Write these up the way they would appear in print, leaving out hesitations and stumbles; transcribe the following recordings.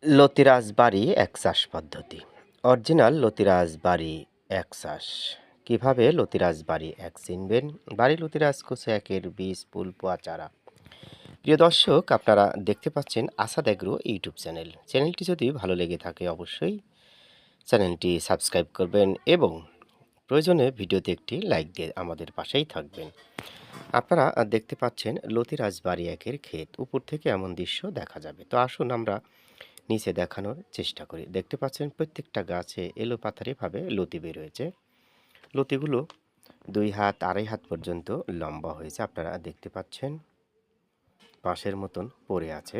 লতিরাজ বাড়ি এক চাষ পদ্ধতি। অরিজিনাল লতিরাজ বাড়ি এক চাষ। কিভাবে লতিরাজ বাড়ি এক চিনবেন? বাড়ি লতিরাজ কোষে একের বীজ, ফুল, পোয়া, চারা। প্রিয় দর্শক, আপনারা দেখতে পাচ্ছেন আসাদ এগ্রো ইউটিউব চ্যানেল। চ্যানেলটি যদি ভালো লেগে থাকে অবশ্যই চ্যানেলটি সাবস্ক্রাইব করবেন এবং প্রয়োজনে ভিডিওতে একটি লাইক দিয়ে আমাদের পাশেই থাকবেন। আপনারা দেখতে পাচ্ছেন লতিরাজ বাড়ি একের ক্ষেত। উপর থেকে এমন দৃশ্য দেখা যাবে। তো আসুন আমরা নিচে দেখানোর চেষ্টা করি। দেখতে পাচ্ছেন প্রত্যেকটা গাছে এলোপাথারিভাবে লতি বের হয়েছে। লতিগুলো ২ হাত, ২.৫ হাত পর্যন্ত লম্বা হয়েছে। আপনারা দেখতে পাচ্ছেন বাঁশের মতন পড়ে আছে।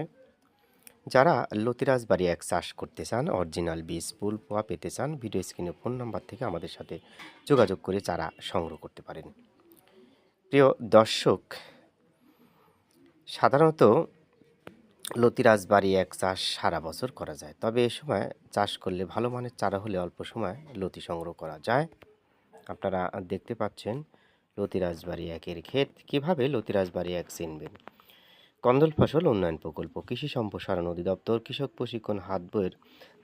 যারা লতিরাজ বাড়ি এক চাষ করতে চান, অরিজিনাল বীজ, ফুল, পোয়া পেতে চান, ভিডিও স্ক্রিনে ফোন নাম্বার থেকে আমাদের সাথে যোগাযোগ করে চারা সংগ্রহ করতে পারেন। প্রিয় দর্শক, সাধারণত লতিরাজ বাড়ি এক চাষ সারা বছর করা যায়। তবে এ সময় চাষ করলে ভালো মানের চারা হলে অল্প সময় লতি সংগ্রহ করা যায়। আপনারা দেখতে পাচ্ছেন লতিরাজ বাড়ি একের ক্ষেত। কিভাবে লতিরাজ বাড়ি এক চিনবেন? কন্দল ফসল উন্নয়ন প্রকল্প, কৃষি সম্প্রসারণ অধিদপ্তর, কৃষক প্রশিক্ষণ হাত বইয়ের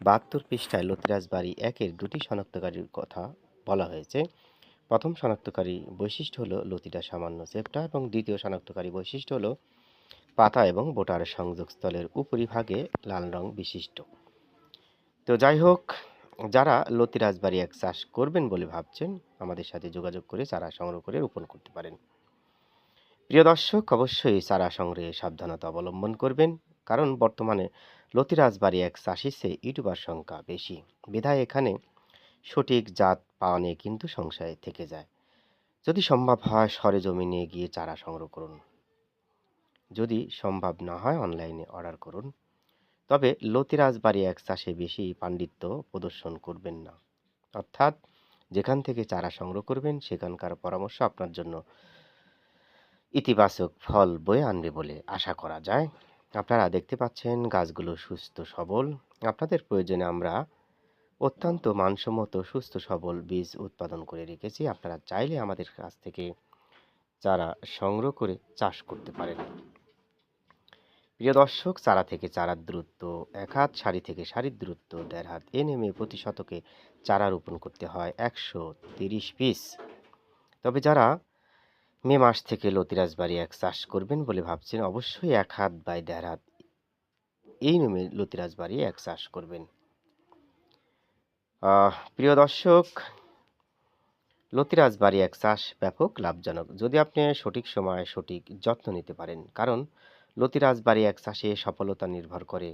৭২ পৃষ্ঠায় লতিরাজ বাড়ি একের দুটি শনাক্তকারীর কথা বলা হয়েছে। প্রথম শনাক্তকারী বৈশিষ্ট্য হলো লতিটা সামান্য চেপ্টা এবং দ্বিতীয় শনাক্তকারী বৈশিষ্ট্য হলো পাতা এবং বোটার সংযোগস্থলের উপরিভাগে লাল রং বিশিষ্ট। তো যাই হোক, যারা লতিরাজ বাড়ি এক চাষ করবেন বলে ভাবছেন, আমাদের সাথে যোগাযোগ করে চারা সংগ্রহ করে রোপণ করতে পারেন। প্রিয় দর্শক, অবশ্যই চারা সংগ্রহে সাবধানতা অবলম্বন করবেন, কারণ বর্তমানে লতিরাজ বাড়ি এক চাষির চেয়ে ইউটিউবার সংখ্যা বেশি। বিধায় এখানে সঠিক জাত পাওয়া নিয়ে কিন্তু সংশয় থেকে যায়। যদি সম্ভব হয় সরেজমিনে গিয়ে চারা সংগ্রহ করুন। যদি সম্ভব না হয় অনলাইনে অর্ডার করুন। তবে লতিরাজ বাড়ি এক চাষে বেশি পাণ্ডিত্য প্রদর্শন করবেন না। অর্থাৎ যেখান থেকে চারা সংগ্রহ করবেন সেখানকার পরামর্শ আপনার জন্য ইতিবাচক ফল বয়ে আনবে বলে আশা করা যায়। আপনারা দেখতে পাচ্ছেন গাছগুলো সুস্থ সবল। আপনাদের প্রয়োজনে আমরা অত্যন্ত মানসম্মত সুস্থ সবল বীজ উৎপাদন করে রেখেছি। আপনারা চাইলে আমাদের কাছ থেকে চারা সংগ্রহ করে চাষ করতে পারেন। প্রিয় দর্শক, চারা থেকে চারার দূরত্ব ১ হাত, সারি থেকে সারির দূরত্ব ১.৫ হাত। এ নেমে প্রতি শতকে চারা রোপণ করতে হয় ১৩০ পিস। তবে যারা মে মাস থেকে লতিরাজ বাড়ি এক চাষ করবেন বলে ভাবছেন, অবশ্যই ১ হাত বাই ১.৫ হাত এই নেমে লতিরাজ বাড়ি এক চাষ করবেন। প্রিয় দর্শক, লতিরাজ বাড়ি এক চাষ ব্যাপক লাভজনক যদি আপনি সঠিক সময়ে সঠিক যত্ন নিতে পারেন। কারণ লতিরাজ বাড়ি এক চাষে সফলতা নির্ভর করে